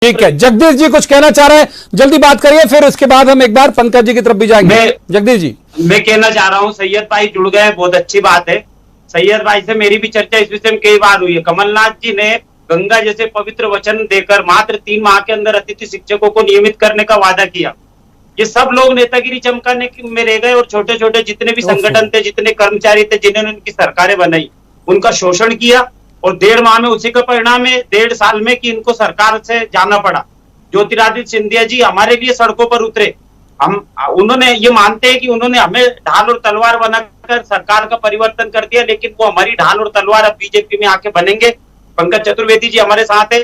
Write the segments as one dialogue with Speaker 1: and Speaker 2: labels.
Speaker 1: ठीक है, जगदीश जी कुछ कहना चाह रहे हैं, जल्दी बात करिए, फिर उसके बाद हम एक बार पंकज जी की तरफ भी जाएंगे। जगदीश जी,
Speaker 2: मैं कहना चाह रहा हूँ, सैयद भाई जुड़ गए, बहुत अच्छी बात है। सैयद भाई से मेरी भी चर्चा इस विषय में कई बार हुई है। कमलनाथ जी ने गंगा जैसे पवित्र वचन देकर मात्र 3 माह के अंदर अतिथि शिक्षकों को नियमित करने का वादा किया। ये सब लोग नेतागिरी चमकाने में रह गए और छोटे छोटे जितने भी संगठन थे, जितने कर्मचारी थे, जिन्होंने उनकी सरकारें बनाई, उनका शोषण किया। और 1.5 माह में उसी का परिणाम है, 1.5 साल में कि इनको सरकार से जाना पड़ा। ज्योतिरादित्य सिंधिया जी हमारे लिए सड़कों पर उतरे। उन्होंने ये मानते हैं कि उन्होंने हमें ढाल और तलवार बनाकर सरकार का परिवर्तन कर दिया, लेकिन वो हमारी ढाल और तलवार अब बीजेपी में आके बनेंगे। पंकज चतुर्वेदी जी हमारे साथ है,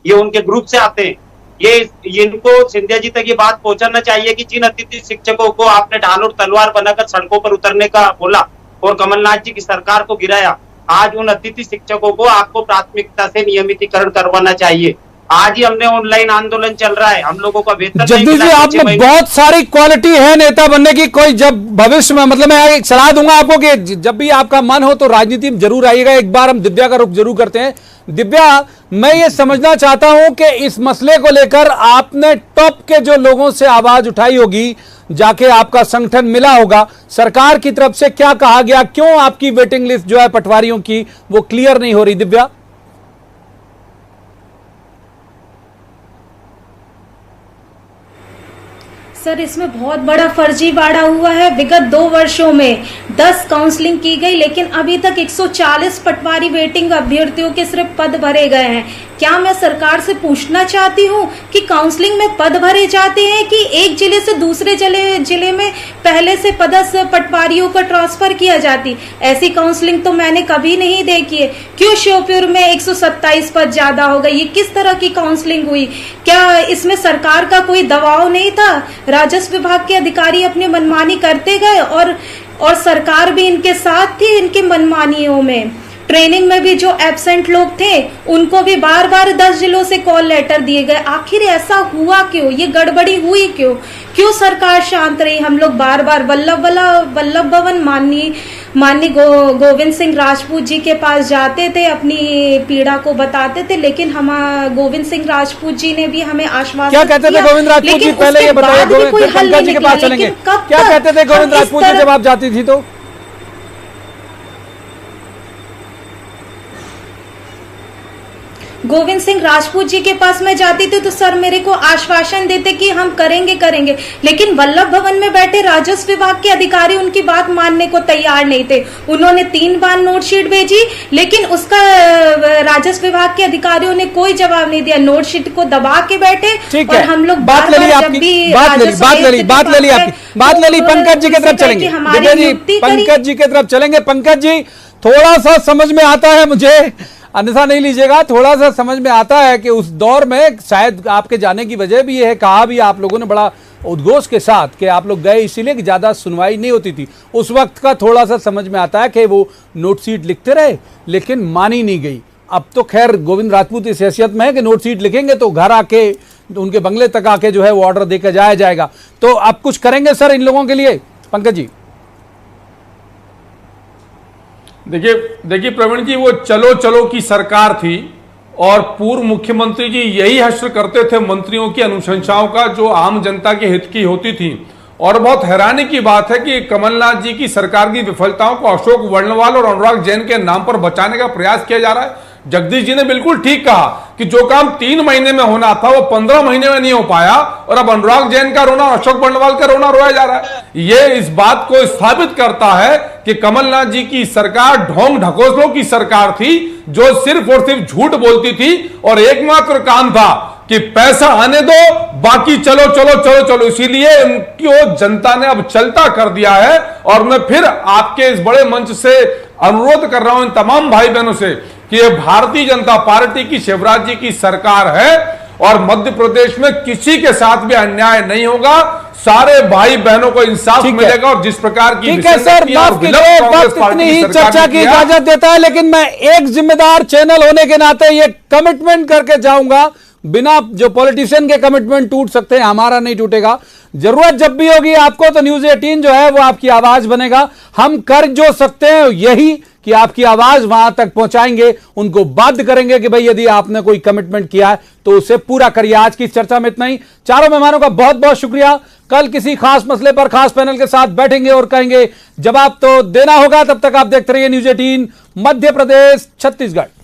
Speaker 2: ये उनके ग्रुप से आते हैं। ये इनको सिंधिया जी तक ये बात पहुंचाना चाहिए कि जिन अतिथि शिक्षकों को आपने ढाल और तलवार बनाकर सड़कों पर उतरने का बोला और कमलनाथ जी की सरकार को गिराया, आज उन अतिथि शिक्षकों को आपको प्राथमिकता से नियमितीकरण करवाना चाहिए। आज ही हमने ऑनलाइन आंदोलन चल रहा है, हम लोगों का वेतन
Speaker 1: जगदीश जी, आप में बहुत सारी क्वालिटी है नेता बनने की। कोई जब भविष्य में, मतलब मैं एक सलाह दूंगा आपको कि जब भी आपका मन हो तो राजनीति में जरूर आइएगा। एक बार हम दिव्या का रुख जरूर करते हैं। दिव्या, मैं ये समझना चाहता हूं कि इस मसले को लेकर आपने टॉप के जो लोगों से आवाज उठाई होगी, जाके आपका संगठन मिला होगा, सरकार की तरफ से क्या कहा गया, क्यों आपकी वेटिंग लिस्ट जो है पटवारियों की वो क्लियर नहीं हो रही? दिव्या,
Speaker 3: सर, इसमें बहुत बड़ा फर्जीवाड़ा हुआ है। विगत 2 वर्षों में 10 काउंसलिंग की गई, लेकिन अभी तक 140 पटवारी वेटिंग अभ्यर्थियों के सिर्फ पद भरे गए हैं। क्या मैं सरकार से पूछना चाहती हूँ कि काउंसलिंग में पद भरे जाते हैं कि एक जिले से दूसरे जिले में पहले से पदस्थ पटवारियों का ट्रांसफर किया जाती? ऐसी काउंसलिंग तो मैंने कभी नहीं देखी है। क्यों श्योपुर में 127 पद ज्यादा हो गए? ये किस तरह की काउंसलिंग हुई? क्या इसमें सरकार का कोई दबाव नहीं था? राजस्व विभाग के अधिकारी अपनी मनमानी करते गए और सरकार भी इनके साथ थी इनकी मनमानियों में। ट्रेनिंग में भी जो एब्सेंट लोग थे उनको भी बार बार 10 जिलों से कॉल लेटर दिए गए। आखिर ऐसा हुआ क्यों? ये गड़बड़ी हुई क्यों सरकार शांत रही? हम लोग बार बार वल्लभ भवन माननीय गोविंद सिंह राजपूत जी के पास जाते थे, अपनी पीड़ा को बताते थे, लेकिन हम गोविंद सिंह राजपूत जी ने भी हमें आश्वासन
Speaker 1: क्या कहते थे गोविंद राजपूत जी? पहले ये बताइए, पंकज जी के पास चलेंगे। क्या कहते थे गोविंद राजपूत जी जब आप जाती थी तो?
Speaker 3: गोविंद सिंह राजपूत जी के पास मैं जाती थी तो सर मेरे को आश्वासन देते कि हम करेंगे, लेकिन वल्लभ भवन में बैठे राजस्व विभाग के अधिकारी उनकी बात मानने को तैयार नहीं थे। उन्होंने 3 बार नोटशीट भेजी, लेकिन उसका राजस्व विभाग के अधिकारियों ने कोई जवाब नहीं दिया। नोटशीट को दबा के बैठे और हम लोग
Speaker 1: बात ले ली पंकज जी की तरफ चलेंगे। पंकज जी की तरफ चलेंगे। पंकज जी, थोड़ा सा समझ में आता है मुझे, अन्यथा नहीं लीजिएगा, थोड़ा सा समझ में आता है कि उस दौर में शायद आपके जाने की वजह भी यह है, कहा भी आप लोगों ने बड़ा उद्घोष के साथ कि आप लोग गए इसीलिए कि ज्यादा सुनवाई नहीं होती थी। उस वक्त का थोड़ा सा समझ में आता है कि वो नोटशीट लिखते रहे लेकिन मानी नहीं गई। अब तो खैर गोविंद राजपूत इस हैसियत में है कि नोटशीट लिखेंगे तो घर आके उनके बंगले तक आके जो है वो ऑर्डर देकर जाएगा। तो आप कुछ करेंगे सर इन लोगों के लिए? पंकज जी,
Speaker 4: देखिए प्रवीण जी, वो चलो की सरकार थी और पूर्व मुख्यमंत्री जी यही हश्र करते थे मंत्रियों की अनुशंसाओं का जो आम जनता के हित की होती थी। और बहुत हैरानी की बात है कि कमलनाथ जी की सरकार की विफलताओं को अशोक वर्णवाल और अनुराग जैन के नाम पर बचाने का प्रयास किया जा रहा है। जगदीश जी ने बिल्कुल ठीक कहा कि जो काम 3 महीने में होना था वो 15 महीने में नहीं हो पाया, और अब अनुराग जैन का रोना, अशोक वर्णवाल का रोना रोया जा रहा है। ये इस बात को स्थापित करता है कि कमलनाथ जी की सरकार ढोंग ढकोसलों की सरकार थी जो सिर्फ और सिर्फ झूठ बोलती थी और एकमात्र काम था कि पैसा आने दो, बाकी चलो। इसीलिए उनको जनता ने अब चलता कर दिया है। और मैं फिर आपके इस बड़े मंच से अनुरोध कर रहा हूं इन तमाम भाई बहनों से कि ये भारतीय जनता पार्टी की, शिवराज जी की सरकार है और मध्य प्रदेश में किसी के साथ भी अन्याय नहीं होगा। सारे भाई बहनों को इंसाफ मिलेगा। और जिस प्रकार की
Speaker 1: ठीक है सर, माफ कीजिए, वक्त इतनी ही चर्चा की इजाजत देता है, लेकिन मैं एक जिम्मेदार चैनल होने के नाते ये कमिटमेंट करके जाऊंगा, बिना जो पॉलिटिशियन के कमिटमेंट टूट सकते हैं, हमारा नहीं टूटेगा। जरूरत जब भी होगी आपको तो न्यूज़ 18 जो है वो आपकी आवाज बनेगा। हम कर जो सकते हैं यही कि आपकी आवाज वहां तक पहुंचाएंगे, उनको बाध्य करेंगे कि भाई यदि आपने कोई कमिटमेंट किया है तो उसे पूरा करिए। आज की इस चर्चा में इतना ही। चारों मेहमानों का बहुत बहुत शुक्रिया। कल किसी खास मसले पर खास पैनल के साथ बैठेंगे और कहेंगे जवाब तो देना होगा। तब तक आप देखते रहिए न्यूज़ 18 मध्य प्रदेश छत्तीसगढ़।